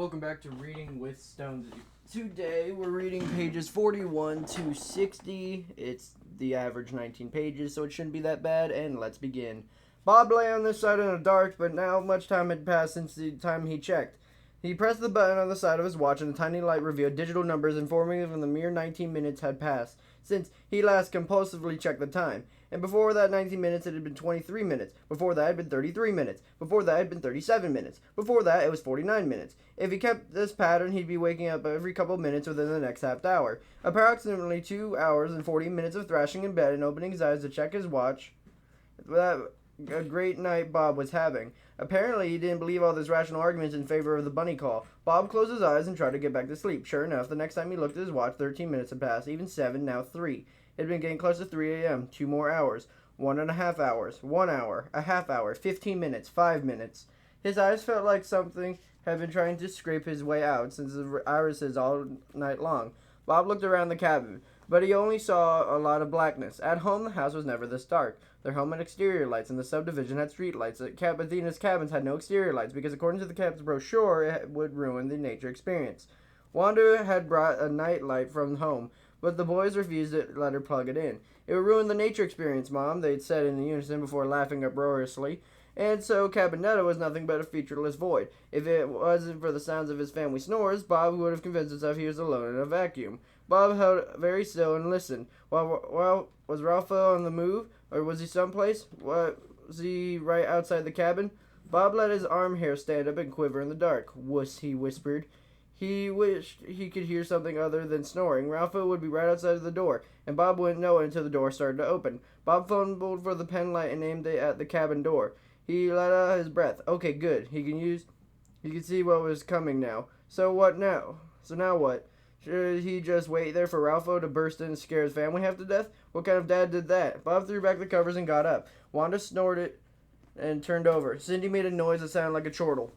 Welcome back to Reading with Stones. Today we're reading pages 41 to 60. It's the average 19 pages, so it shouldn't be that bad, and let's begin. Bob lay on this side in the dark, but now much time had passed since the time he checked. He pressed the button on the side of his watch, and the tiny light revealed digital numbers informing him the mere 19 minutes had passed since he last compulsively checked the time. And before that 19 minutes, it had been 23 minutes. Before that, it had been 33 minutes. Before that, it had been 37 minutes. Before that, it was 49 minutes. If he kept this pattern, he'd be waking up every couple of minutes within the next half hour. Approximately 2 hours and 40 minutes of thrashing in bed and opening his eyes to check his watch. That a great night Bob was having. Apparently, he didn't believe all those rational arguments in favor of the bunny call. Bob closed his eyes and tried to get back to sleep. Sure enough, the next time he looked at his watch, 13 minutes had passed, even 7, now 3. It had been getting close to 3 a.m. 2 more hours. 1.5 hours. 1 hour. A half hour. 15 minutes. 5 minutes. His eyes felt like something had been trying to scrape his way out since the irises all night long. Bob looked around the cabin, but he only saw a lot of blackness. At home, the house was never this dark. Their home had exterior lights, and the subdivision had street lights. Athena's cabins had no exterior lights because, according to the cabin's brochure, it would ruin the nature experience. Wanda had brought a night light from home, but the boys refused to let her plug it in. It would ruin the nature experience, Mom, they'd said in unison before laughing uproariously. And so Cabinetta was nothing but a featureless void. If it wasn't for the sounds of his family snores, Bob would have convinced himself he was alone in a vacuum. Bob held very still and listened. Was Ralpho on the move, or was he someplace? Was he right outside the cabin? Bob let his arm hair stand up and quiver in the dark. Wuss, he whispered. He wished he could hear something other than snoring. Ralpho would be right outside of the door, and Bob wouldn't know it until the door started to open. Bob fumbled for the pen light and aimed it at the cabin door. He let out his breath. Okay, good. He could see what was coming now. So what now? So now what? Should he just wait there for Ralpho to burst in and scare his family half to death? What kind of dad did that? Bob threw back the covers and got up. Wanda snorted and turned over. Cindy made a noise that sounded like a chortle.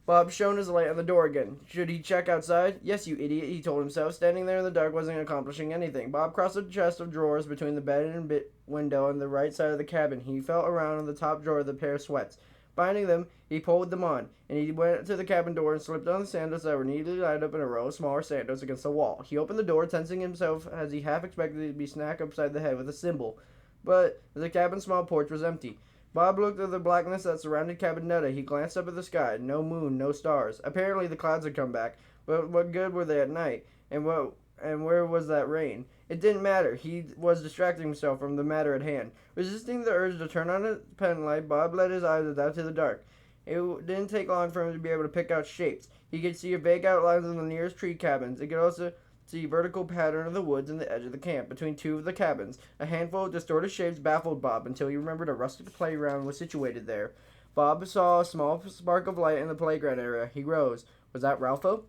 Bob shone his light on the door again. Should he check outside? Yes, you idiot, he told himself. Standing there in the dark wasn't accomplishing anything. Bob crossed a chest of drawers between the bed and window on the right side of the cabin. He felt around in the top drawer of the pair of sweats. Finding them, he pulled them on, and he went to the cabin door and slipped on the sandals that were neatly lined up in a row of smaller sandals against the wall. He opened the door, tensing himself as he half expected to be smacked upside the head with a cymbal. But the cabin's small porch was empty. Bob looked at the blackness that surrounded Cabinetta. He glanced up at the sky. No moon, no stars. Apparently the clouds had come back. But what good were they at night? And where was that rain? It didn't matter. He was distracting himself from the matter at hand. Resisting the urge to turn on his pen light, Bob let his eyes adapt to the dark. It didn't take long for him to be able to pick out shapes. He could see vague outlines of the nearest tree cabins. He could also see vertical pattern of the woods and the edge of the camp. Between two of the cabins, a handful of distorted shapes baffled Bob until he remembered a rustic playground was situated there. Bob saw a small spark of light in the playground area. He rose. Was that Ralpho?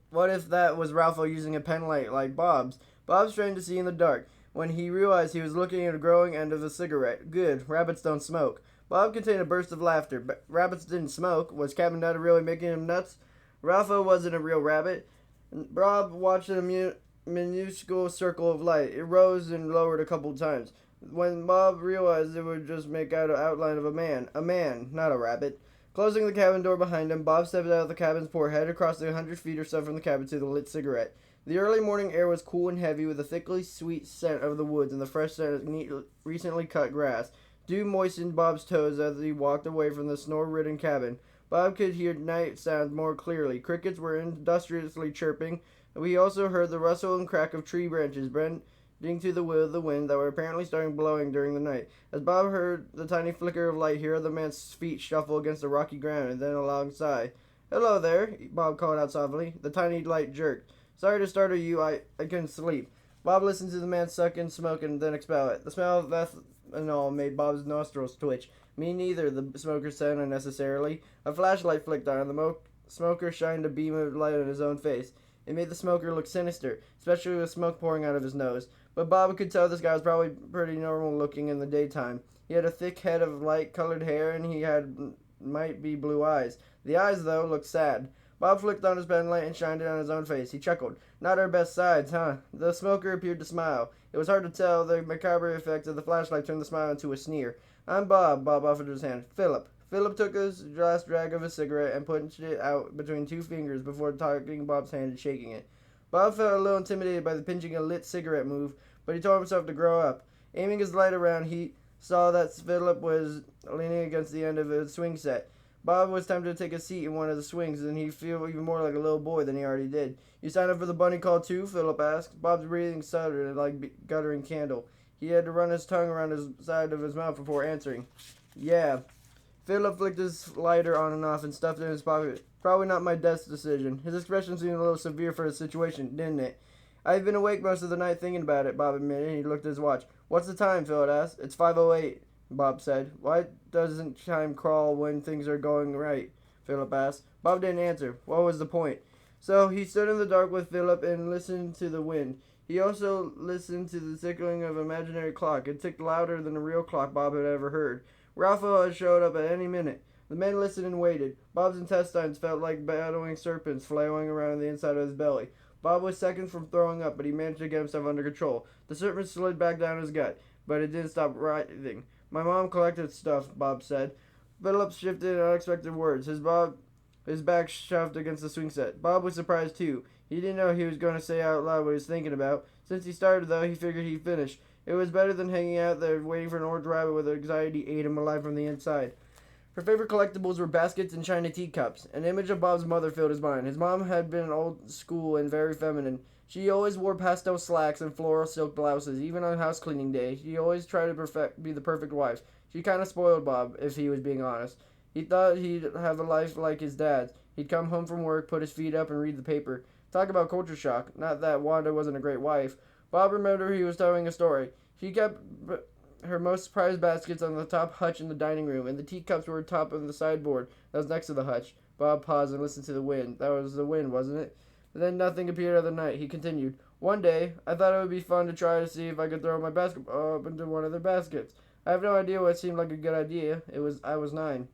What if that was Ralpho using a pen light like Bob's? Bob strained to see in the dark. When he realized he was looking at a growing end of the cigarette. Good. Rabbits don't smoke. Bob contained a burst of laughter. But rabbits didn't smoke. Was Cabinetta really making him nuts? Ralpho wasn't a real rabbit. Bob watched a minuscule circle of light. It rose and lowered a couple times. When Bob realized it would just make out an outline of a man. A man, not a rabbit. Closing the cabin door behind him, Bob stepped out of the cabin's porch, headed across the 100 feet or so from the cabin to the lit cigarette. The early morning air was cool and heavy with a thickly sweet scent of the woods and the fresh scent of recently cut grass. Dew moistened Bob's toes as he walked away from the snore-ridden cabin. Bob could hear night sounds more clearly. Crickets were industriously chirping. We also heard the rustle and crack of tree branches bending to the will of the wind that were apparently starting blowing during the night. As Bob heard the tiny flicker of light, he heard the man's feet shuffle against the rocky ground and then a long sigh. Hello there, Bob called out softly. The tiny light jerked. Sorry to startle you, I couldn't sleep. Bob listened to the man suck in smoke and then expel it. The smell of methanol made Bob's nostrils twitch. Me neither, the smoker said unnecessarily. A flashlight flicked on. The smoker shined a beam of light on his own face. It made the smoker look sinister, especially with smoke pouring out of his nose. But Bob could tell this guy was probably pretty normal looking in the daytime. He had a thick head of light-colored hair, and he had might be blue eyes. The eyes, though, looked sad. Bob flicked on his pen light and shined it on his own face. He chuckled. Not our best sides, huh? The smoker appeared to smile. It was hard to tell. The macabre effect of the flashlight turned the smile into a sneer. I'm Bob. Bob offered his hand. Philip. Philip took a last drag of a cigarette and punched it out between two fingers before taking Bob's hand and shaking it. Bob felt a little intimidated by the pinching a lit cigarette move, but he told himself to grow up. Aiming his light around, he saw that Philip was leaning against the end of a swing set. Bob was tempted to take a seat in one of the swings, and he'd feel even more like a little boy than he already did. "You signed up for the bunny call too?" Philip asked. Bob's breathing stuttered like guttering candle. He had to run his tongue around his side of his mouth before answering. "Yeah." Philip flicked his lighter on and off and stuffed it in his pocket. "Probably not my best decision." His expression seemed a little severe for the situation, didn't it? "I've been awake most of the night thinking about it," Bob admitted. He looked at his watch. "What's the time?" Philip asked. "It's 5:08. Bob said. "Why doesn't time crawl when things are going right?" Philip asked. Bob didn't answer. What was the point? So he stood in the dark with Philip and listened to the wind. He also listened to the tickling of an imaginary clock. It ticked louder than a real clock Bob had ever heard. Ralpho had showed up at any minute. The men listened and waited. Bob's intestines felt like battling serpents flailing around the inside of his belly. Bob was seconds from throwing up, but he managed to get himself under control. The serpent slid back down his gut, but it didn't stop writhing. "My mom collected stuff," Bob said. Philip shifted in unexpected words. His back shoved against the swing set. Bob was surprised too. He didn't know he was going to say out loud what he was thinking about. Since he started, though, he figured he'd finish. It was better than hanging out there waiting for an orange rabbit with anxiety ate him alive from the inside. Her favorite collectibles were baskets and china teacups. An image of Bob's mother filled his mind. His mom had been old school and very feminine. She always wore pastel slacks and floral silk blouses, even on house cleaning day. She always tried to be the perfect wife. She kind of spoiled Bob, if he was being honest. He thought he'd have a life like his dad's. He'd come home from work, put his feet up, and read the paper. Talk about culture shock. Not that Wanda wasn't a great wife. Bob remembered he was telling a story. She kept her most prized baskets on the top hutch in the dining room, and the teacups were atop of the sideboard that was next to the hutch. Bob paused and listened to the wind. That was the wind, wasn't it? Then nothing appeared of the night. He continued. "One day, I thought it would be fun to try to see if I could throw my basketball up into one of their baskets. I have no idea what seemed like a good idea. I was 9.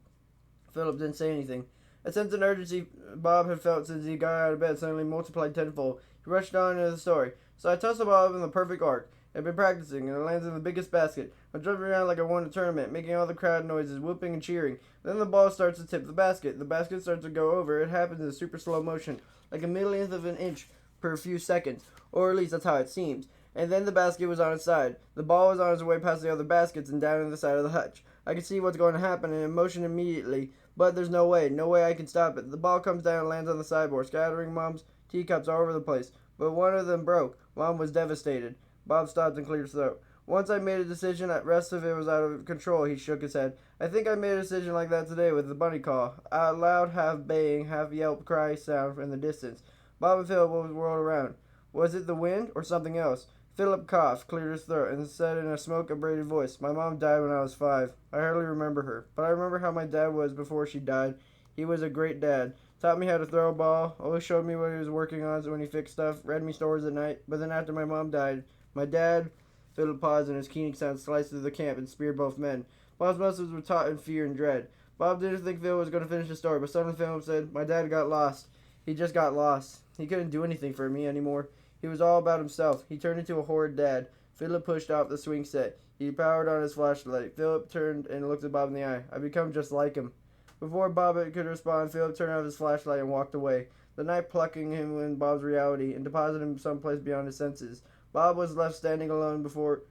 Philip didn't say anything. A sense of urgency Bob had felt since he got out of bed suddenly multiplied tenfold. He rushed on into the story. "So I tossed the ball up in the perfect arc. I've been practicing, and it lands in the biggest basket. I'm jumping around like I won a tournament, making all the crowd noises, whooping and cheering. Then the ball starts to tip the basket. The basket starts to go over. It happens in super slow motion, like a millionth of an inch per few seconds, or at least that's how it seems. And then the basket was on its side. The ball was on its way past the other baskets and down in the side of the hutch. I can see what's going to happen, and in motion immediately, but there's no way I can stop it. The ball comes down and lands on the sideboard, scattering Mom's teacups all over the place. But one of them broke. Mom was devastated." Bob stopped and cleared his throat. "Once I made a decision, the rest of it was out of control." He shook his head. "I think I made a decision like that today with the bunny call." A loud, half baying, half yelp cry sound in the distance. Bob and Philip whirled around. Was it the wind or something else? Philip coughed, cleared his throat, and said in a smoke-abraded voice, "My mom died when I was 5. I hardly remember her, but I remember how my dad was before she died. He was a great dad. Taught me how to throw a ball, always showed me what he was working on when he fixed stuff, read me stories at night. But then after my mom died, my dad..." Philip paused and his keen sound sliced through the camp and speared both men. Bob's muscles were taut in fear and dread. Bob didn't think Phil was going to finish the story, but suddenly Philip said, "My dad got lost. He just got lost. He couldn't do anything for me anymore. He was all about himself. He turned into a horrid dad." Philip pushed off the swing set. He powered on his flashlight. Philip turned and looked at Bob in the eye. "I've become just like him." Before Bob could respond, Philip turned off his flashlight and walked away, the night plucking him in Bob's reality and depositing him someplace beyond his senses. Bob was left standing alone before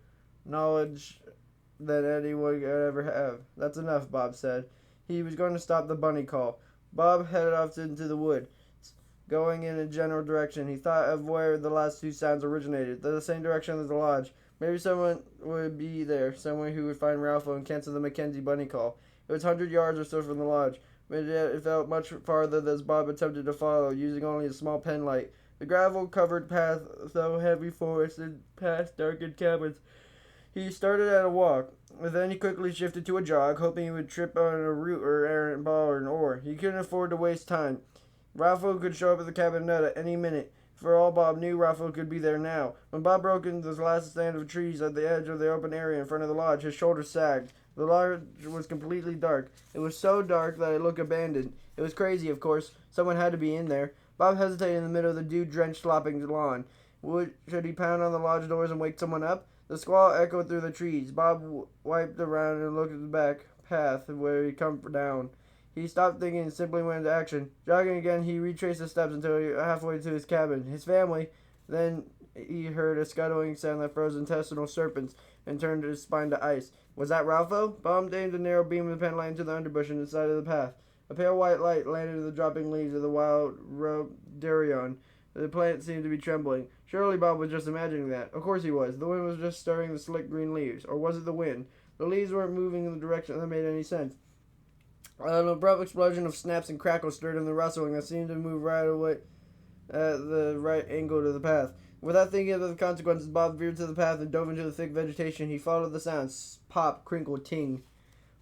knowledge that anyone could ever have. "That's enough," Bob said. He was going to stop the bunny call. Bob headed off into the wood, going in a general direction. He thought of where the last two sounds originated, the same direction as the lodge. Maybe someone would be there, someone who would find Ralpho and cancel the Mackenzie bunny call. It was 100 yards or so from the lodge, but it felt much farther as Bob attempted to follow, using only a small pen light. The gravel-covered path, so heavy forested, past darkened cabins. He started at a walk, but then he quickly shifted to a jog, hoping he would trip on a root or errant ball or an oar. He couldn't afford to waste time. Ralpho could show up at the cabinette at any minute. For all Bob knew, Ralpho could be there now. When Bob broke into the last stand of trees at the edge of the open area in front of the lodge, his shoulders sagged. The lodge was completely dark. It was so dark that it looked abandoned. It was crazy, of course. Someone had to be in there. Bob hesitated in the middle of the dew-drenched, slopping lawn. Should he pound on the lodge doors and wake someone up? The squall echoed through the trees. Bob wiped around and looked at the back. path where he'd come down. He stopped thinking and simply went into action. Jogging again, he retraced the steps until he halfway to his cabin. His family. Then he heard a scuttling sound that froze intestinal serpents and turned his spine to ice. Was that Ralpho? Bob aimed a narrow beam of the pen light into the underbush on the side of the path. A pale white light landed in the dropping leaves of the wild rhododendron. The plant seemed to be trembling. Surely Bob was just imagining that. Of course he was. The wind was just stirring the slick green leaves. Or was it the wind? The leaves weren't moving in the direction that made any sense. An abrupt explosion of snaps and crackles stirred in the rustling that seemed to move right away at the right angle to the path. Without thinking of the consequences, Bob veered to the path and dove into the thick vegetation. He followed the sounds. Pop, crinkle, ting.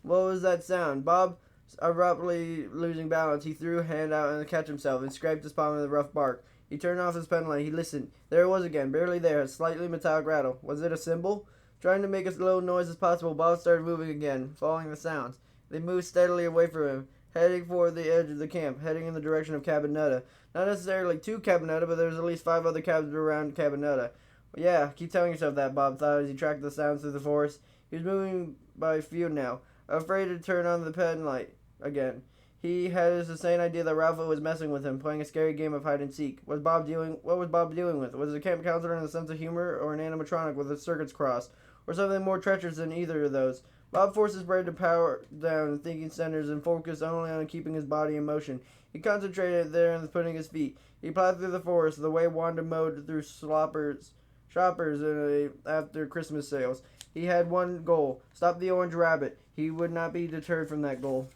What was that sound? Bob, abruptly losing balance, he threw a hand out and catch himself and scraped his palm in the rough bark. He turned off his pen light. He listened. There it was again, barely there, a slightly metallic rattle. Was it a cymbal? Trying to make as little noise as possible, Bob started moving again, following the sounds. They moved steadily away from him, heading for the edge of the camp, heading in the direction of Cabin Nutta. Not necessarily to Cabin Nutta, but there was at least 5 other cabins around Cabin Nutta. Well, yeah, keep telling yourself that, Bob thought as he tracked the sounds through the forest. He was moving by few now, afraid to turn on the pen light again. He had his insane idea that Ralpho was messing with him, playing a scary game of hide and seek. What was Bob dealing with? Was it a camp counselor in a sense of humor, or an animatronic with its circuits crossed, or something more treacherous than either of those? Bob forced his brain to power down thinking centers and focused only on keeping his body in motion. He concentrated there on putting his feet. He plowed through the forest the way Wanda mowed through shoppers after Christmas sales. He had one goal: stop the orange rabbit. He would not be deterred from that goal.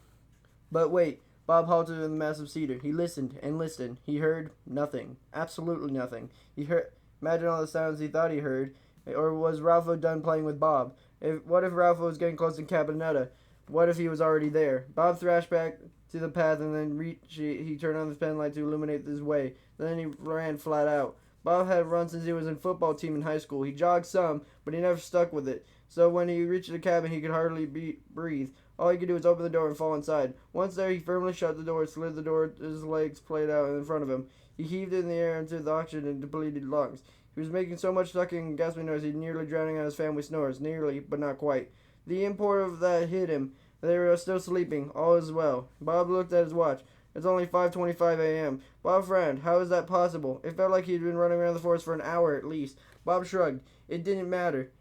But wait, Bob halted in the massive cedar. He listened and listened. He heard nothing. Absolutely nothing. Imagine all the sounds he thought he heard. Or was Ralpho done playing with Bob? What if Ralpho was getting close to Cabin Nutta? What if he was already there? Bob thrashed back to the path and then he turned on his pen light to illuminate his way. Then he ran flat out. Bob had run since he was in football team in high school. He jogged some, but he never stuck with it. So when he reached the cabin, he could hardly breathe. All he could do was open the door and fall inside. Once there, he firmly shut the door, slid the door, his legs played out in front of him. He heaved in the air into the oxygen and depleted lungs. He was making so much sucking and gasping noise he nearly drowning out his family snores. Nearly, but not quite. The import of that hit him. They were still sleeping. All is well. Bob looked at his watch. It's only 5:25 a.m. Bob frowned. How is that possible? It felt like he'd been running around the forest for an hour at least. Bob shrugged. It didn't matter.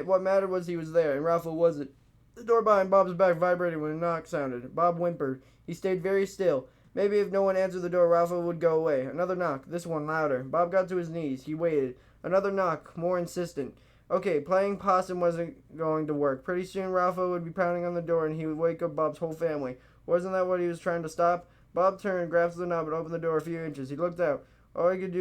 What mattered was he was there, and Ralpho wasn't. The door behind Bob's back vibrated when a knock sounded. Bob whimpered. He stayed very still. Maybe if no one answered the door, Ralpho would go away. Another knock. This one louder. Bob got to his knees. He waited. Another knock. More insistent. Okay, playing possum wasn't going to work. Pretty soon Ralpho would be pounding on the door and he would wake up Bob's whole family. Wasn't that what he was trying to stop? Bob turned, grasped the knob, and opened the door a few inches. He looked out. All he could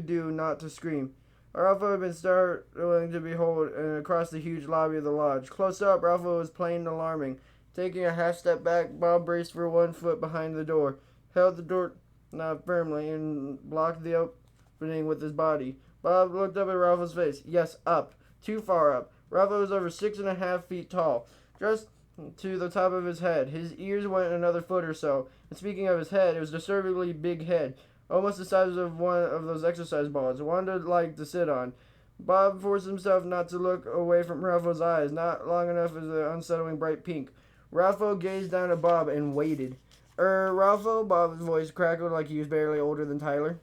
do not to scream. Ralpho had been startling to behold and across the huge lobby of the lodge. Close up, Ralpho was plain alarming. Taking a half step back, Bob braced for 1 foot behind the door, held the door knob firmly, and blocked the opening with his body. Bob looked up at Ralpho's face. Yes, up. Too far up. Ralpho was over 6.5 feet tall, just to the top of his head. His ears went another foot or so. And speaking of his head, it was a disturbingly big head, almost the size of one of those exercise balls Wanda liked to sit on. Bob forced himself not to look away from Ralpho's eyes, not long enough as the unsettling bright pink. Ralpho gazed down at Bob and waited. Ralpho? Bob's voice crackled like he was barely older than Tyler.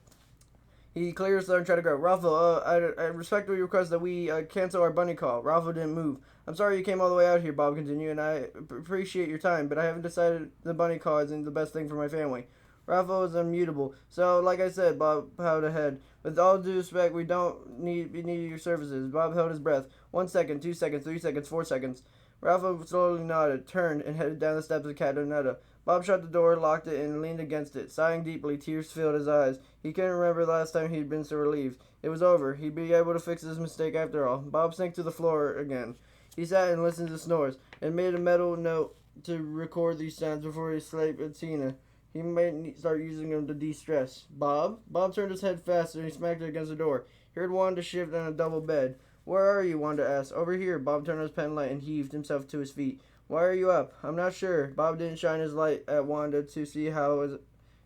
He cleared his throat and tried to go. Ralpho, I respectfully request that we cancel our bunny call. Ralpho didn't move. I'm sorry you came all the way out here, Bob continued, and I appreciate your time, but I haven't decided the bunny call isn't the best thing for my family. Ralpho was immutable. So, like I said, Bob bowed ahead. With all due respect, we don't need your services. Bob held his breath. 1 second, 2 seconds, 3 seconds, 4 seconds. Ralpho slowly nodded, turned, and headed down the steps of Cabin Nutta. Bob shut the door, locked it, and leaned against it. Sighing deeply, tears filled his eyes. He couldn't remember the last time he'd been so relieved. It was over. He'd be able to fix his mistake after all. Bob sank to the floor again. He sat and listened to snores, and made a mental note to record these sounds before he slept at Tina. He might start using them to de-stress. Bob? Bob turned his head faster and he smacked it against the door. He heard Wanda shift on a double bed. Where are you? Wanda asked. Over here. Bob turned on his pen light and heaved himself to his feet. Why are you up? I'm not sure. Bob didn't shine his light at Wanda to see how his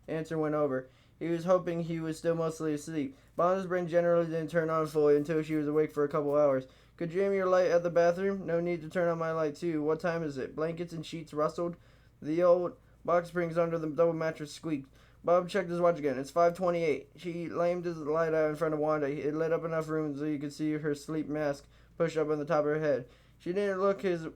answer went over. He was hoping he was still mostly asleep. Wanda's brain generally didn't turn on fully until she was awake for a couple hours. Could you aim your light at the bathroom? No need to turn on my light, too. What time is it? Blankets and sheets rustled. The old box springs under the double mattress squeaked. Bob checked his watch again. It's 5:28. She lamed his light out in front of Wanda. It lit up enough room so you could see her sleep mask pushed up on the top of her head. She didn't look his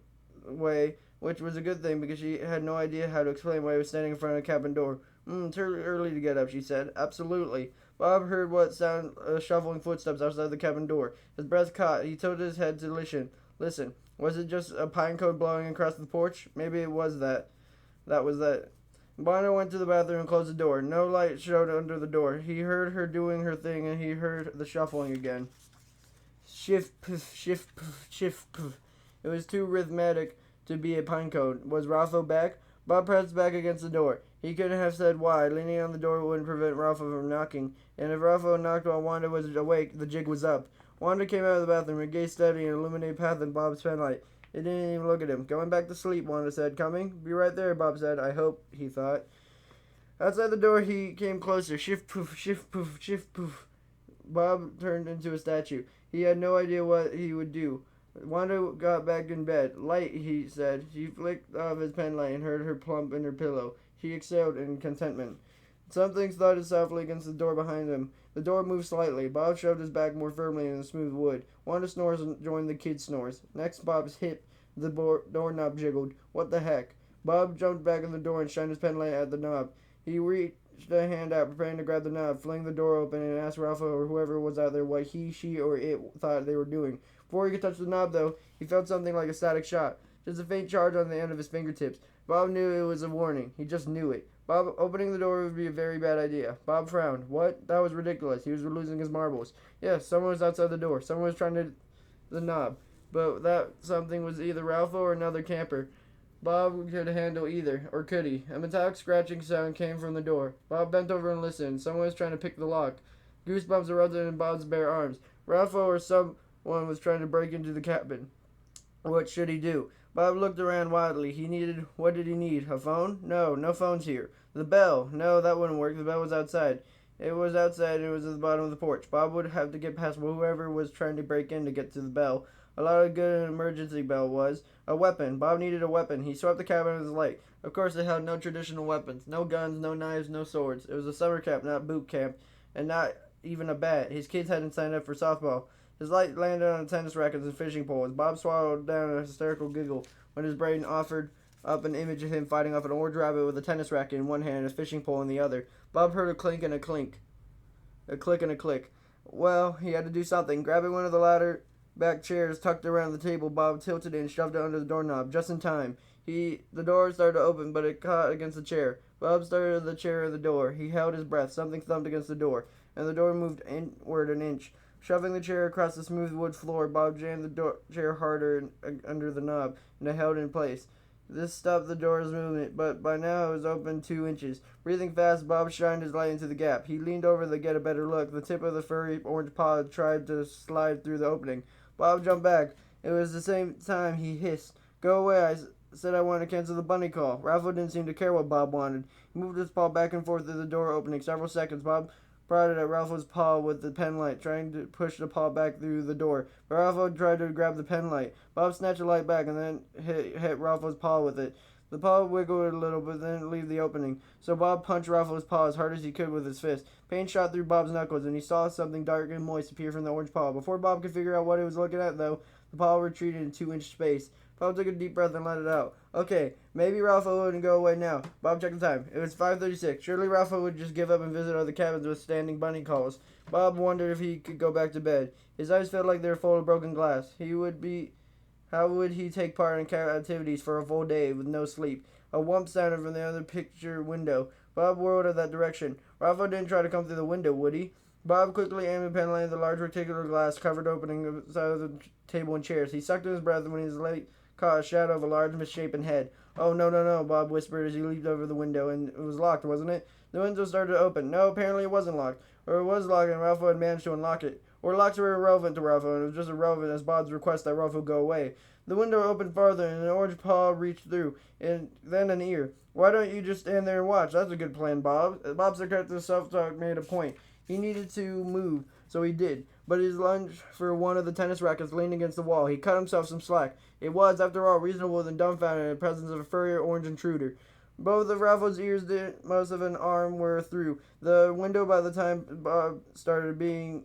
way, which was a good thing because she had no idea how to explain why he was standing in front of the cabin door. It's early to get up, she said. Absolutely. Bob heard what sounded shuffling footsteps outside the cabin door. His breath caught. He tilted his head to listen. Listen. Was it just a pine cone blowing across the porch? Maybe it was that. That was that. Bonner went to the bathroom and closed the door. No light showed under the door. He heard her doing her thing, and he heard the shuffling again. Shift, poof, shift, poof, shift, poof. It was too rhythmic to be a pine cone. Was Ralpho back? Bob pressed back against the door. He couldn't have said why. Leaning on the door wouldn't prevent Ralpho from knocking, and if Ralpho knocked while Wanda was awake, the jig was up. Wanda came out of the bathroom and gazed steady and illuminated path in Bob's penlight. It didn't even look at him. Going back to sleep, Wanda said. Coming? Be right there, Bob said. I hope, he thought. Outside the door, he came closer. Shift, poof, shift, poof, shift, poof. Bob turned into a statue. He had no idea what he would do. Wanda got back in bed. Light, he said. She flicked off his penlight and heard her plump in her pillow. She exhaled in contentment. Something thudded softly against the door behind him. The door moved slightly. Bob shoved his back more firmly in the smooth wood. Wanda snores and joined the kid's snores. Next, Bob's hip, the doorknob jiggled. What the heck? Bob jumped back in the door and shined his penlight at the knob. He reached a hand out, preparing to grab the knob, fling the door open, and asked Ralpho or whoever was out there what he, she, or it thought they were doing. Before he could touch the knob, though, he felt something like a static shock. Just a faint charge on the end of his fingertips. Bob knew it was a warning. He just knew it. Bob, opening the door would be a very bad idea. Bob frowned. What? That was ridiculous. He was losing his marbles. Yes, someone was outside the door. Someone was trying to the knob. But that something was either Ralpho or another camper. Bob could handle either, or could he? A metallic scratching sound came from the door. Bob bent over and listened. Someone was trying to pick the lock. Goosebumps erupted in Bob's bare arms. Ralpho or someone was trying to break into the cabin. What should he do? Bob looked around wildly. What did he need? A phone? No, no phones here. The bell? No, that wouldn't work. The bell was outside. It was outside and it was at the bottom of the porch. Bob would have to get past whoever was trying to break in to get to the bell. A lot of good an emergency bell was. A weapon. Bob needed a weapon. He swept the cabin with his light. Of course, it held no traditional weapons. No guns, no knives, no swords. It was a summer camp, not boot camp, and not even a bat. His kids hadn't signed up for softball. His light landed on a tennis racket and a fishing pole as Bob swallowed down a hysterical giggle when his brain offered up an image of him fighting off an orange rabbit with a tennis racket in one hand and a fishing pole in the other. Bob heard a clink and a clink. A click and a click. Well, he had to do something. Grabbing one of the ladder back chairs tucked around the table, Bob tilted it and shoved it under the doorknob, just in time. The door started to open, but it caught against the chair. Bob started the chair at the door. He held his breath. Something thumped against the door, and the door moved inward an inch. Shoving the chair across the smooth wood floor, Bob jammed the chair harder under the knob, and it held in place. This stopped the door's movement, but by now it was open 2 inches. Breathing fast, Bob shined his light into the gap. He leaned over to get a better look. The tip of the furry orange paw tried to slide through the opening. Bob jumped back. It was the same time he hissed. Go away, I said I wanted to cancel the bunny call. Ralpho didn't seem to care what Bob wanted. He moved his paw back and forth through the door opening. Several seconds, Bob prodded at Ralpho's paw with the penlight, trying to push the paw back through the door. But Ralpho tried to grab the penlight. Bob snatched the light back and then hit Ralpho's paw with it. The paw wiggled a little, but didn't leave the opening. So Bob punched Ralpho's paw as hard as he could with his fist. Pain shot through Bob's knuckles, and he saw something dark and moist appear from the orange paw. Before Bob could figure out what he was looking at, though, the paw retreated in 2-inch space. Bob took a deep breath and let it out. Okay, maybe Ralpho wouldn't go away now. Bob checked the time. It was 5:36. Surely Ralpho would just give up and visit other cabins with standing bunny calls. Bob wondered if he could go back to bed. His eyes felt like they were full of broken glass. How would he take part in activities for a full day with no sleep? A whump sounded from the other picture window. Bob whirled in that direction. Ralpho didn't try to come through the window, would he? Bob quickly aimed a penlight at the large rectangular glass covered opening of the side of the table and chairs. He sucked in his breath when his light caught a shadow of a large misshapen head. Oh, no, no, no, Bob whispered as he leaped over the window, and it was locked, wasn't it? The window started to open. No, apparently it wasn't locked. Or it was locked and Ralpho had managed to unlock it. Or locks were irrelevant to Ralpho, and it was just irrelevant as Bob's request that Ralpho go away. The window opened farther, and an orange paw reached through, and then an ear. Why don't you just stand there and watch? That's a good plan, Bob. Bob's sarcastic self-talk made a point. He needed to move, so he did. but he lunged for one of the tennis rackets leaning against the wall. He cut himself some slack. It was, after all, reasonable and dumbfounded in the presence of a furry orange intruder. Both of Ralpho's ears did most of an arm were through. The window by the time Bob started being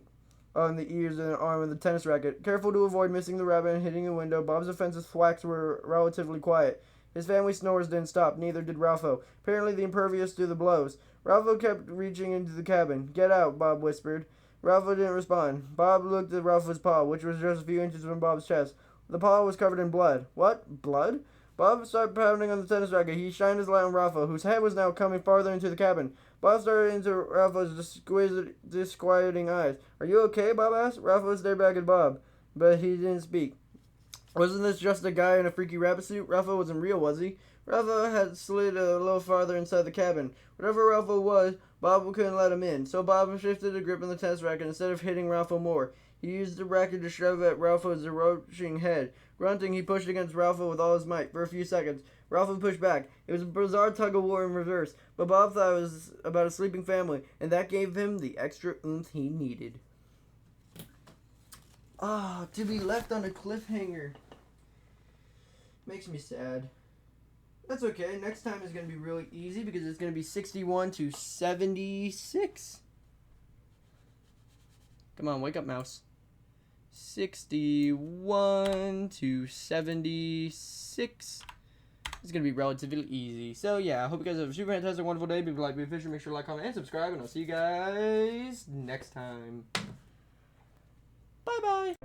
on the ears and an arm of the tennis racket. Careful to avoid missing the rabbit and hitting the window, Bob's offensive thwacks were relatively quiet. His family snores didn't stop, neither did Ralpho, apparently impervious to the blows. Ralpho kept reaching into the cabin. Get out, Bob whispered. Ralpho didn't respond. Bob looked at Ralpho's paw, which was just a few inches from Bob's chest. The paw was covered in blood. What? Blood? Bob started pounding on the tennis racket. He shined his light on Ralpho, whose head was now coming farther into the cabin. Bob started into Ralpho's disquieting eyes. Are you okay? Bob asked. Ralpho stared back at Bob, but he didn't speak. Wasn't this just a guy in a freaky rabbit suit? Ralpho wasn't real, was he? Ralpho had slid a little farther inside the cabin. Whatever Ralpho was, Bob couldn't let him in, so Bob shifted the grip on the tennis racket instead of hitting Ralpho more. He used the racket to shove at Ralpho's encroaching head. Grunting, he pushed against Ralpho with all his might. For a few seconds, Ralpho pushed back. It was a bizarre tug-of-war in reverse, but Bob thought it was about a sleeping family, and that gave him the extra oomph he needed. To be left on a cliffhanger. Makes me sad. That's okay. Next time is going to be really easy because it's going to be 61 to 76. Come on, wake up, mouse. 61 to 76. It's going to be relatively easy. So, yeah, I hope you guys have a super fantastic, wonderful day. If you like, be official, make sure to like, comment, and subscribe. And I'll see you guys next time. Bye-bye.